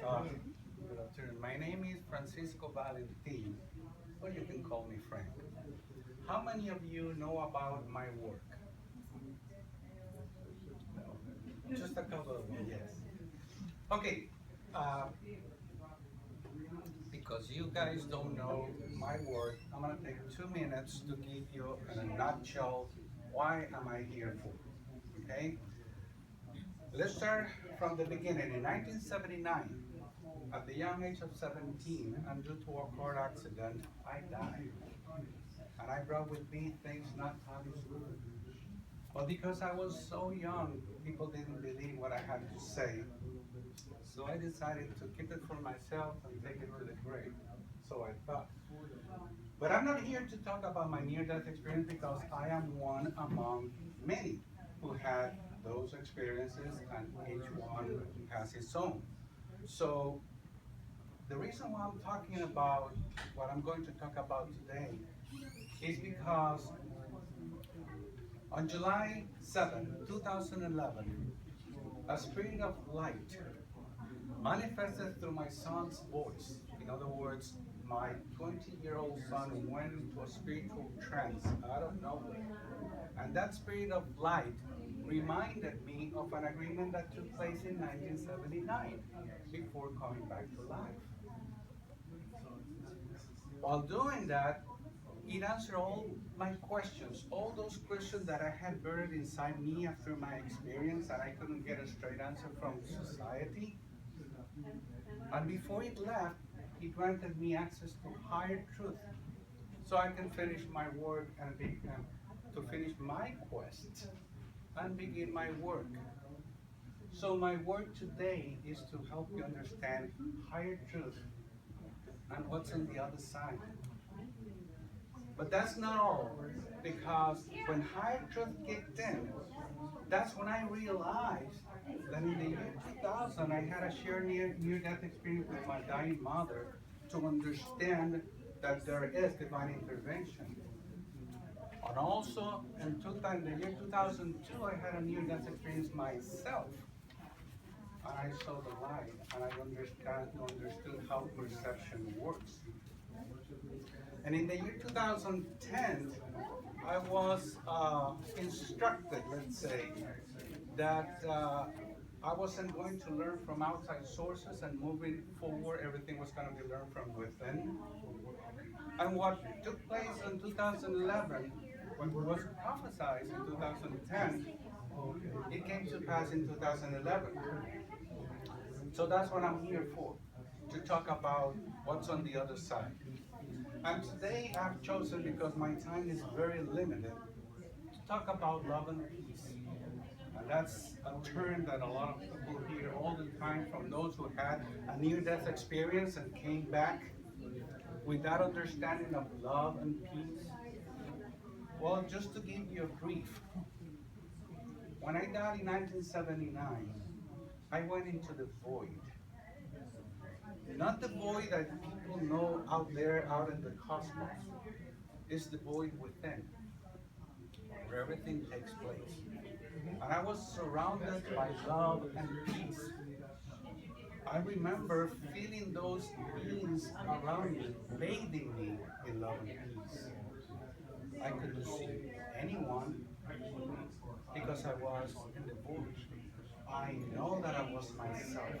Good afternoon. My name is Francisco Valentin, or you can call me Frank. How many of you know about my work? No. Just a couple of you, yes. Okay, uh, because you guys don't know my work, I'm gonna take 2 minutes to give you in a nutshell why am I here for, okay? Let's start from the beginning. In 1979, at the young age of 17, and due to a car accident, I died. And I brought with me things not taught in school. But because I was so young, people didn't believe what I had to say. So I decided to keep it for myself and take it to the grave. So I thought. But I'm not here to talk about my near-death experience because I am one among many who had those experiences, and each one has its own. So the reason why I'm talking about what I'm going to talk about today is because on July 7, 2011, a spirit of light manifested through my son's voice. In other words, my 20-year-old son went into a spiritual trance out of nowhere. And that spirit of light reminded me of an agreement that took place in 1979 before coming back to life. While doing that, it answered all my questions, all those questions that I had buried inside me after my experience and I couldn't get a straight answer from society. And before it left, he granted me access to higher truth so I can finish my work and to finish my quest and begin my work. So my work today is to help you understand higher truth and what's on the other side. But that's not all, because when higher truth kicked in, that's when I realized that in the year 2000, I had a shared near-death experience with my dying mother to understand that there is divine intervention. And also, in the year 2002, I had a near-death experience myself. And I saw the light, and I understood how perception works. And in the year 2010, I was instructed, let's say, that I wasn't going to learn from outside sources, and moving forward, everything was going to be learned from within. And what took place in 2011, what was prophesied in 2010, it came to pass in 2011. So that's what I'm here for, to talk about what's on the other side. And today I've chosen, because my time is very limited, to talk about love and peace. And that's a term that a lot of people hear all the time from those who had a near-death experience and came back with that understanding of love and peace. Well, just to give you a brief, when I died in 1979, I went into the void. Not the void that people know out there, out in the cosmos. It's the void within, where everything takes place. And I was surrounded by love and peace. I remember feeling those beings around me, bathing me in love and peace. I couldn't see anyone because I was in the void. I know that I was myself.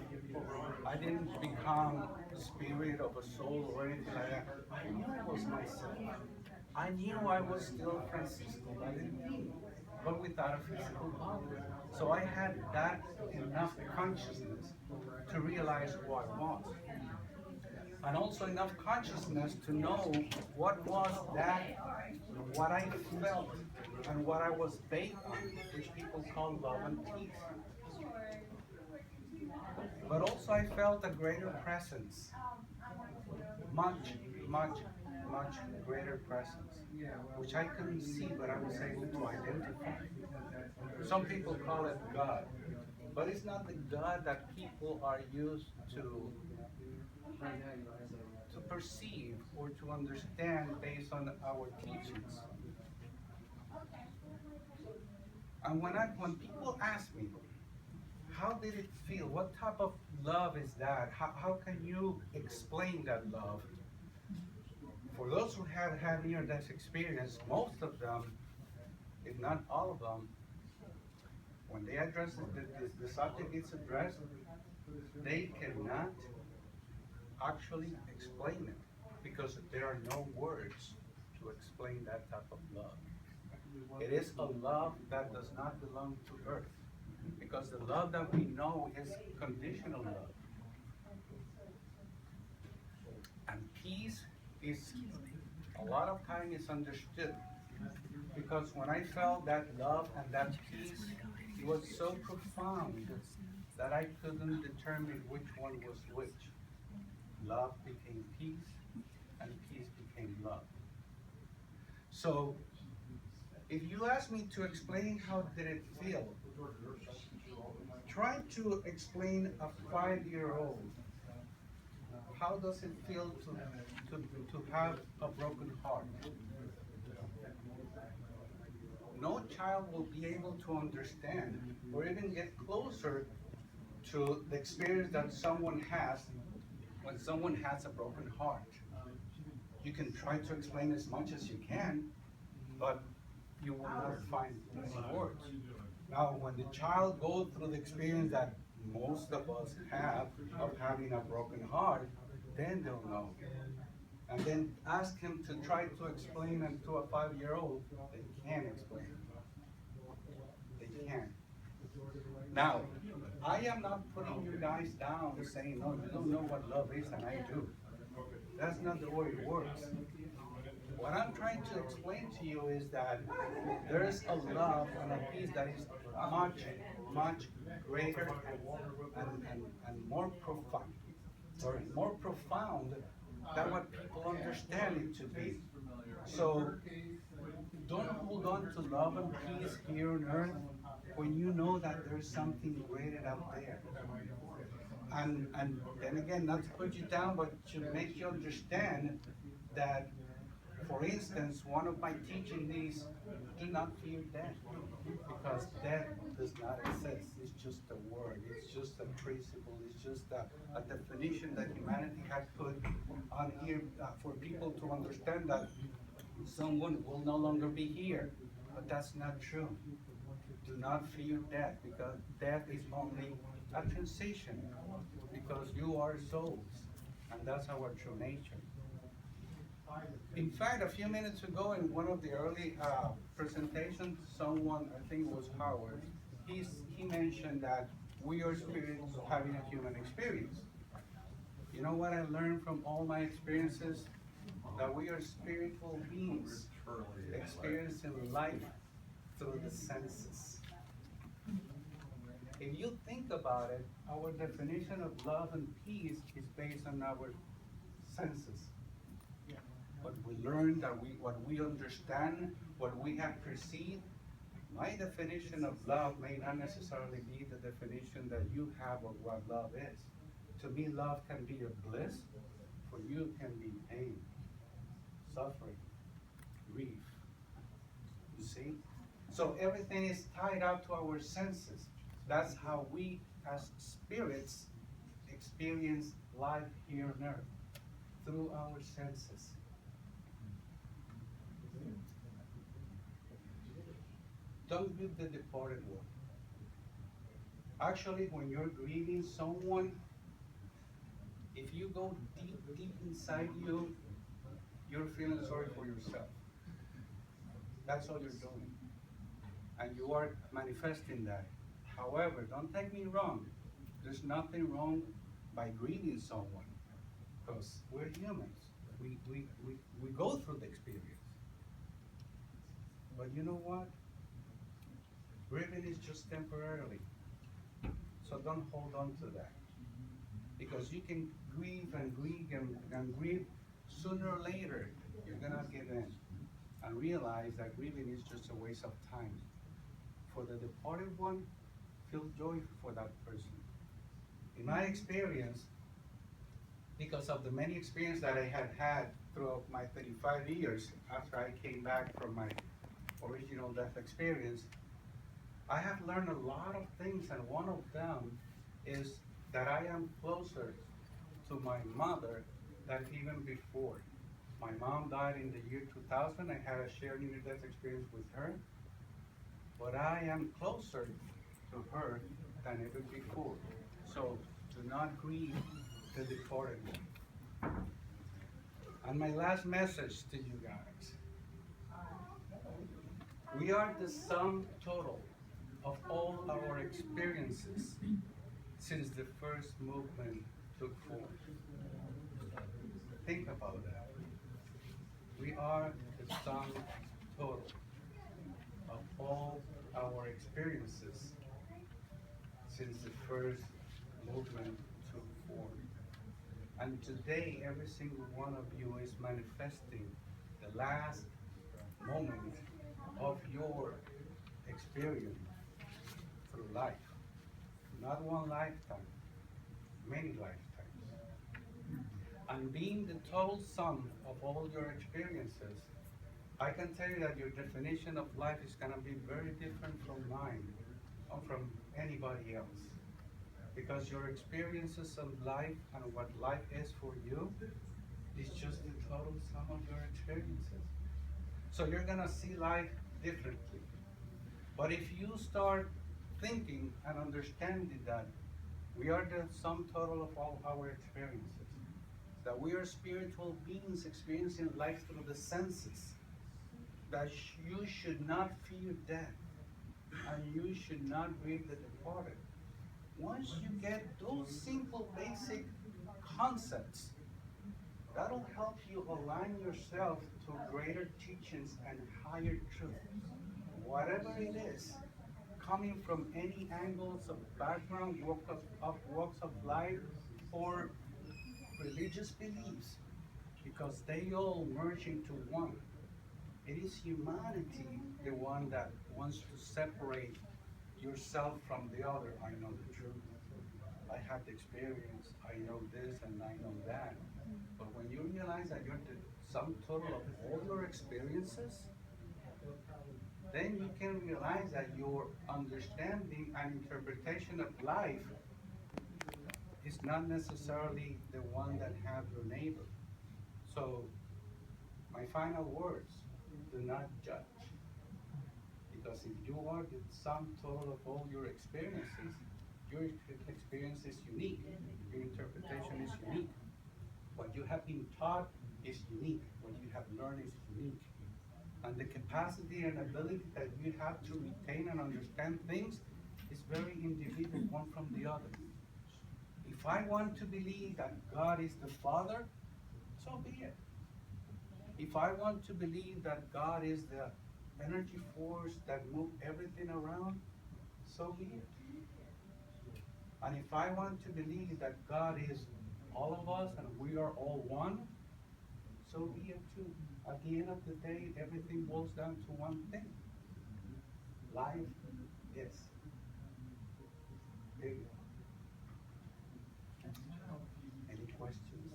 I didn't become the spirit of a soul or anything like that. I knew I was myself. I knew I was still Francisco Valentin, but without a physical body. So I had that enough consciousness to realize who I was. And also enough consciousness to know what was that, what I felt, and what I was based on, which people call love and peace. But also I felt a greater presence, much, much, much greater presence, which I couldn't see, but I was able to identify. Some people call it God, but it's not the God that people are used to perceive or to understand based on our teachings. And when people ask me, how did it feel? What type of love is that? How can you explain that love? For those who have had near-death experience, most of them, if not all of them, when they address the subject is addressed, they cannot actually explain it because there are no words to explain that type of love. It is a love that does not belong to earth because the love that we know is conditional love. And peace is a lot of time misunderstood because when I felt that love and that peace, it was so profound that I couldn't determine which one was which. Love became peace, and peace became love. So, if you ask me to explain how did it feel, try to explain a 5-year-old. How does it feel to have a broken heart? No child will be able to understand or even get closer to the experience that someone has when someone has a broken heart. You can try to explain as much as you can, but you will not find any words. Now, when the child goes through the experience that most of us have of having a broken heart, then they'll know. And then ask him to try to explain it to a 5-year-old, they can't explain it. They can't. Now, I am not putting you guys down saying, no, you don't know what love is, and I do. That's not the way it works. What I'm trying to explain to you is that there is a love and a peace that is much, much greater and more profound, more profound than what people understand it to be. So don't hold on to love and peace here on earth when you know that there's something greater out there. And then again, not to put you down, but to make you understand that, for instance, one of my teaching is do not fear death, because death does not exist. It's just a word. It's just a principle. It's just a definition that humanity has put on here for people to understand that someone will no longer be here. But that's not true. Do not fear death, because death is only a transition, because you are souls, and that's our true nature. In fact, a few minutes ago in one of the early presentations, someone, I think it was Howard, he mentioned that we are spirits having a human experience. You know what I learned from all my experiences? That we are spiritual beings experiencing life through the senses. If you think about it, our definition of love and peace is based on our senses. What we learn, what we understand, what we have perceived. My definition of love may not necessarily be the definition that you have of what love is. To me, love can be a bliss. For you, it can be pain, suffering, grief. You see? So everything is tied up to our senses. That's how we, as spirits, experience life here on earth, through our senses. Don't grieve the departed one. Actually, when you're grieving someone, if you go deep, deep inside you, you're feeling sorry for yourself. That's all you're doing. And you are manifesting that. However, don't take me wrong. There's nothing wrong by grieving someone, because we're humans. We go through the experience. But you know what? Grieving is just temporarily. So don't hold on to that. Because you can grieve and grieve and grieve. Sooner or later, you're gonna give in and realize that grieving is just a waste of time. For the departed one, feel joy for that person. In my experience, because of the many experiences that I had had throughout my 35 years after I came back from my original death experience, I have learned a lot of things, and one of them is that I am closer to my mother than even before. My mom died in the year 2000. I had a shared near-death experience with her, but I am closer to her than ever before. So do not grieve the departed one. And my last message to you guys: we are the sum total of all our experiences since the first movement took form. Think about that. We are the sum total of all our experiences since the first movement took form. And today, every single one of you is manifesting the last moment of your experience through life. Not one lifetime, many lifetimes. And being the total sum of all your experiences, I can tell you that your definition of life is going to be very different from mine or from anybody else. Because your experiences of life and what life is for you is just the total sum of your experiences. So you're going to see life differently. But if you start thinking and understanding that we are the sum total of all our experiences, that we are spiritual beings experiencing life through the senses, that you should not fear death, and you should not grieve the departed. Once you get those simple basic concepts, that'll help you align yourself to greater teachings and higher truth. Whatever it is, coming from any angles of background, walks of life, or religious beliefs, because they all merge into one. It is humanity, the one that wants to separate yourself from the other. I know the truth. I have the experience. I know this and I know that. But when you realize that you're the sum total of all your experiences, then you can realize that your understanding and interpretation of life is not necessarily the one that have your neighbor. So my final words: do not judge. Because if you are the sum total of all your experiences, your experience is unique. Your interpretation is unique. What you have been taught is unique. What you have learned is unique. And the capacity and ability that you have to retain and understand things is very individual, one from the other. If I want to believe that God is the Father, so be it. If I want to believe that God is the energy force that moves everything around, so be it. And if I want to believe that God is all of us and we are all one, so be it too. At the end of the day, everything boils down to one thing. Life is. There you go. Any questions?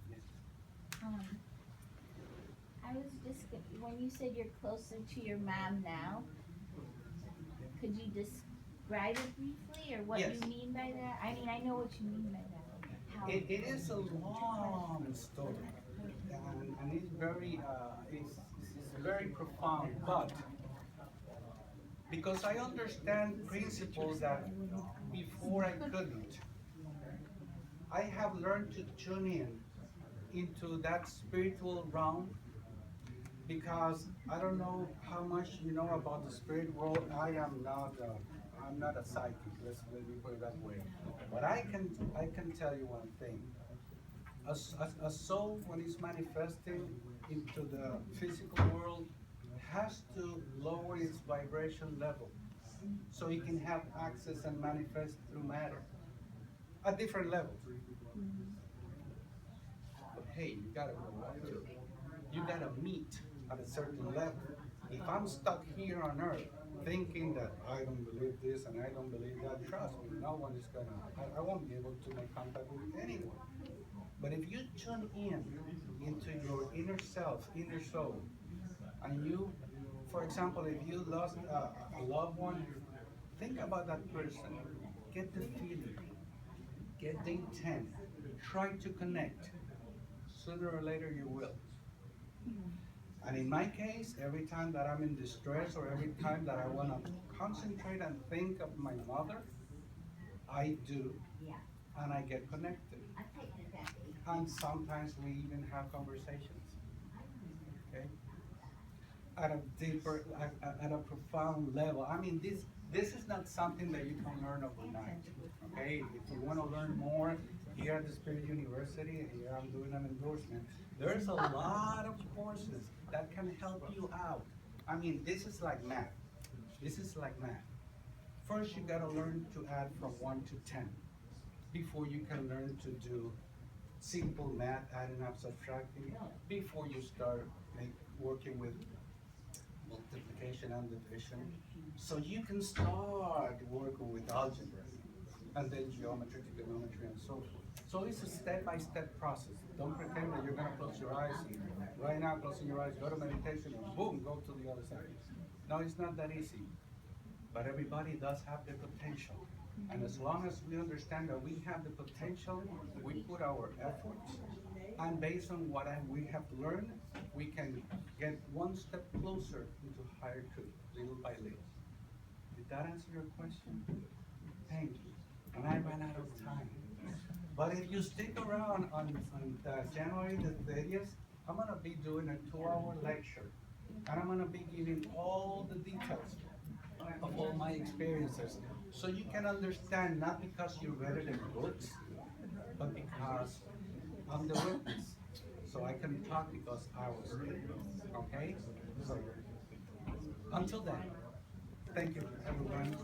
Yes. I was just, when you said you're closer to your mom now, could you describe it briefly, or what Yes. you mean by that? I mean, I know what you mean by that. How It is a long story, and it's very profound. But because I understand principles that before I couldn't, I have learned to tune in into that spiritual realm. Because I don't know how much you know about the spirit world. I'm not a psychic. Let me put it that way. But I can tell you one thing. A soul, when it's manifesting into the physical world, has to lower its vibration level so it can have access and manifest through matter at different levels. But hey, you gotta go up to it. You gotta meet at a certain level. If I'm stuck here on earth thinking that I don't believe this and I don't believe that, trust me, no one is gonna, I won't be able to make contact with anyone. But if you tune in into your inner self, inner soul, And you, for example, if you lost a loved one, think about that person. Get the feeling, get the intent, try to connect. Sooner or later you will. And in my case, every time that I'm in distress or every time that I want to concentrate and think of my mother, I do, and I get connected. And sometimes we even have conversations, okay? At a deeper, at a profound level. I mean, this is not something that you can learn overnight, okay? If you want to learn more, here at the Spirit University, and here I'm doing an endorsement, there's a lot of courses that can help you out. I mean, this is like math. This is like math. First, you gotta learn to add from 1 to 10 before you can learn to do simple math, adding up, subtracting, before you start working with multiplication and division. So you can start working with algebra and then geometry, trigonometry, and so forth. So it's a step-by-step process. Don't pretend that you're gonna close your eyes right now, closing your eyes, go to meditation, and boom, go to the other side. No, it's not that easy. But everybody does have the potential. And as long as we understand that we have the potential, we put our efforts, and based on what we have learned, we can get one step closer into higher truth, little by little. Did that answer your question? Thank you. And I ran out of time. But if you stick around on January the 30th, I'm gonna be doing a 2-hour lecture. And I'm gonna be giving all the details of all my experiences. So you can understand, not because you read it in books, but because I'm the witness. So I can talk because I was there. Okay? So until then, thank you everyone.